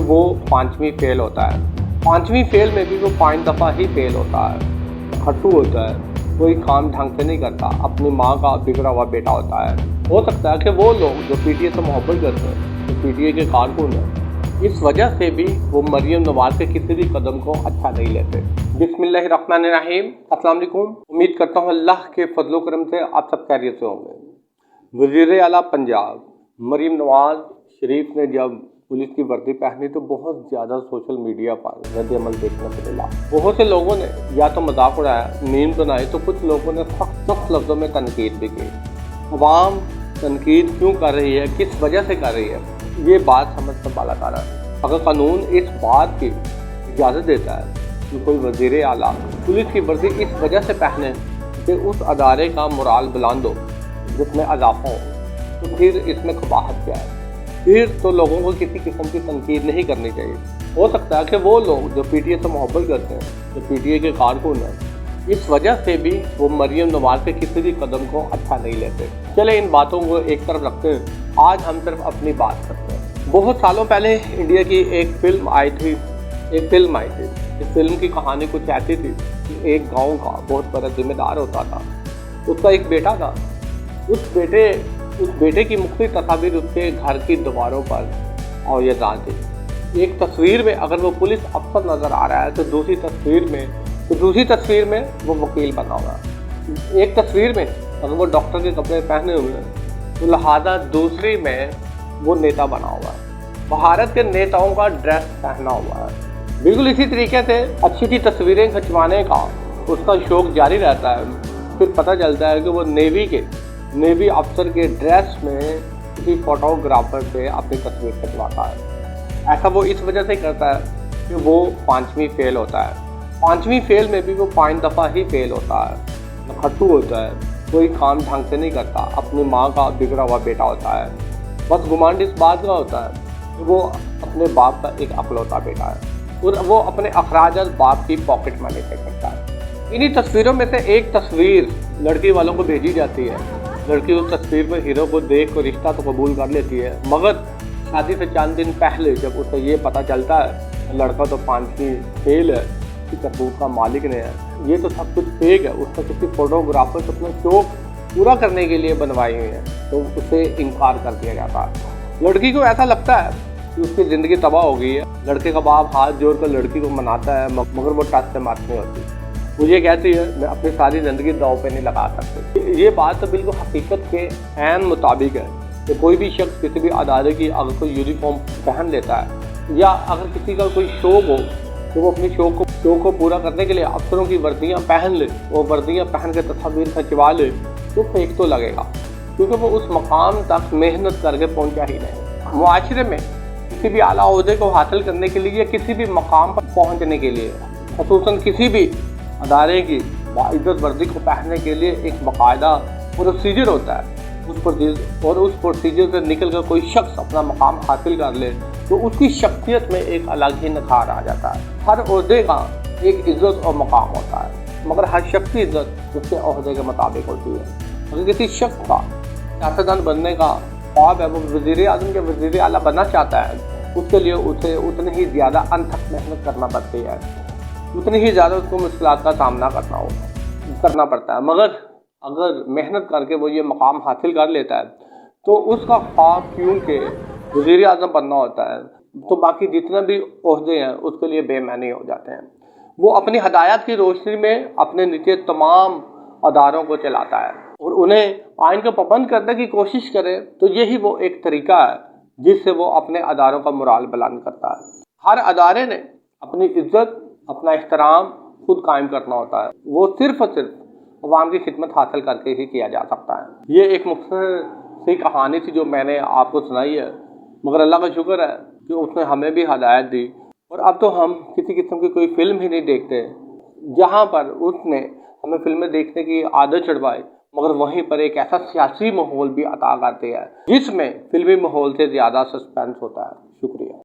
वो 5वीं फेल होता है। 5वीं फेल में भी वो 5 दफ़ा ही फेल होता है। खट्टू होता है, कोई काम ढंग से नहीं करता, अपनी माँ का बिगड़ा हुआ बेटा होता है। हो सकता है कि वो लोग जो पीटीए से मोहब्बत करते हैं, जो पीटीए के कारकुन हैं, इस वजह से भी वो मरियम नवाज के किसी भी कदम को अच्छा नहीं लेते। बिस्मिल्लाहिर्रहमानिर्रहीम, अस्सलाम वालेकुम। उम्मीद करता हूँ अल्लाह के फजलो करम से आप सब खैरियत से होंगे। वज़ीर आला पंजाब मरियम नवाज शरीफ ने जब पुलिस की वर्दी पहनी तो बहुत ज़्यादा सोशल मीडिया पर रद्द-ए-अमल देखने को मिला। बहुत से लोगों ने या तो मजाक उड़ाया, मीम बनाए, तो कुछ लोगों ने सख्त लफ्ज़ों में तनकीद भी की। अवाम तनकीद क्यों कर रही है, किस वजह से कर रही है, ये बात समझ कर बाला कर रहा है। अगर कानून इस बात की इजाज़त देता है कि कोई वज़ीर आला पुलिस की वर्दी इस वजह से पहने कि उस अदारे का मोराल बुलंद हो, जिसमें इजाफा हो, तो फिर इसमें कबाहत क्या है? फिर तो लोगों को किसी किस्म की तनकीद नहीं करनी चाहिए। हो सकता है कि वो लोग जो पीटीए से मोहब्बत करते हैं, जो पीटीए के कारकुन हैं, इस वजह से भी वो मरियम नवाज के किसी भी कदम को अच्छा नहीं लेते। चले इन बातों को एक तरफ रखते हैं, आज हम सिर्फ अपनी बात करते हैं। बहुत सालों पहले इंडिया की एक फिल्म आई थी। इस फिल्म की कहानी कुछ ऐसी थी कि एक गाँव का बहुत बड़ा जिम्मेदार होता था, उसका एक बेटा था। उस बेटे की मुख्तलिफ तस्वीर उसके घर की दीवारों पर और ये दान थी। एक तस्वीर में अगर वो पुलिस अफसर नज़र आ रहा है तो दूसरी तस्वीर में वो वकील बना हुआ है। एक तस्वीर में अगर वो डॉक्टर के कपड़े पहने हुए हैं तो लिहाजा दूसरी में वो नेता बना हुआ है, भारत के नेताओं का ड्रेस पहना हुआ है। बिल्कुल इसी तरीके से अच्छी तस्वीरें खिंचवाने का उसका शौक़ जारी रहता है। फिर पता चलता है कि वो नेवी अफसर के ड्रेस में किसी फोटोग्राफर से अपनी तस्वीर खिंचवाता है। ऐसा वो इस वजह से करता है कि वो 5वीं फेल होता है। 5वीं फेल में भी वो 5 दफ़ा ही फेल होता है। खट्टू होता है, कोई काम ढंग से नहीं करता, अपनी माँ का बिगड़ा हुआ बेटा होता है। बस गुमांड इस बात का होता है कि वो अपने बाप का एक अकलौता बेटा है और वो अपने अखराजात बाप की पॉकेट मनी से करता है। इन्हीं तस्वीरों में से एक तस्वीर लड़की वालों को भेजी जाती है। लड़की उस तस्वीर में हीरो को देख कर रिश्ता तो कबूल कर लेती है, मगर शादी से चंद दिन पहले जब उसे ये पता चलता है लड़का तो 5वीं फेल है, कि करतूत का मालिक ने है, ये तो सब कुछ फेक है, उसने किसी फोटोग्राफर से अपना शौक पूरा करने के लिए बनवाई हुई है, तो उसे इनकार कर दिया जाता है। लड़की को ऐसा लगता है कि उसकी ज़िंदगी तबाह हो गई है। लड़के का बाप हाथ जोड़ कर लड़की को मनाता है, मगर वो टच से मात नहीं होती। मुझे कहती है मैं अपनी सारी ज़िंदगी दांव पे नहीं लगा सकती। ये बात तो बिल्कुल हकीकत के ऐन मुताबिक है कि कोई भी शख्स किसी भी अदारे की अगर कोई यूनिफॉर्म पहन लेता है या अगर किसी का कोई शौक़ हो तो वो अपनी शौक़ को पूरा करने के लिए अफसरों की वर्दियाँ पहन ले, वो वर्दियाँ पहन के तस्वीर खिंचवा ले, तो फेक तो लगेगा, क्योंकि वो उस मकाम तक मेहनत करके पहुँचा ही नहीं। मुआशरे में किसी भी आला ओहदे को हासिल करने के लिए, किसी भी मकाम पर पहुँचने के लिए, ख़ुसूसन किसी भी अदारे की बाइज़्ज़त वर्दी को पहनने के लिए एक बाकायदा प्रोसीजर होता है। उस प्रोसीजर से निकल कर कोई शख्स अपना मकाम हासिल कर ले तो उसकी शख्सियत में एक अलग ही निखार आ जाता है। हर ओहदे का एक इज़्ज़त और मकाम होता है, मगर हर शख्स की इज़्ज़त उसके ओहदे के मुताबिक होती है। अगर किसी शख्स का सियासतदान बनने का ख्वाब है, वो वज़ीर आज़म के वज़ीर आला बनना चाहता है, उसके लिए उसे उतनी ही ज़्यादा अनथक मेहनत करना पड़ती है, उतनी ही ज़्यादा उसको मुश्किलात का सामना करना पड़ता है। मगर अगर मेहनत करके वो ये मकाम हासिल कर लेता है तो उसका ख्वाब क्योंकि वज़ीर आज़म बनना होता है, तो बाकी जितने भी ओहदे हैं उसके लिए बेमानी हो जाते हैं। वो अपनी हदायत की रोशनी में अपने नीचे तमाम अदारों को चलाता है और उन्हें आइन को पाबंद करने की कोशिश करे, तो यही वो एक तरीका है जिससे वो अपने अदारों का मोराल बुलंद करता है। हर अदारे ने अपनी इज़्ज़त, अपना एहतराम खुद कायम करना होता है। वो सिर्फ और सिर्फ अवाम की खिदमत हासिल करके ही किया जा सकता है। ये एक मुख्तसर सी कहानी थी जो मैंने आपको सुनाई है, मगर अल्लाह का शुक्र है कि उसने हमें भी हदायत दी और अब तो हम किसी किस्म की कोई फिल्म ही नहीं देखते जहाँ पर उसने हमें फिल्में देखने की आदत चढ़वाई, मगर वहीं पर एक ऐसा सियासी माहौल भी अता करती है जिसमें फिल्मी माहौल से ज़्यादा सस्पेंस होता है। शुक्रिया।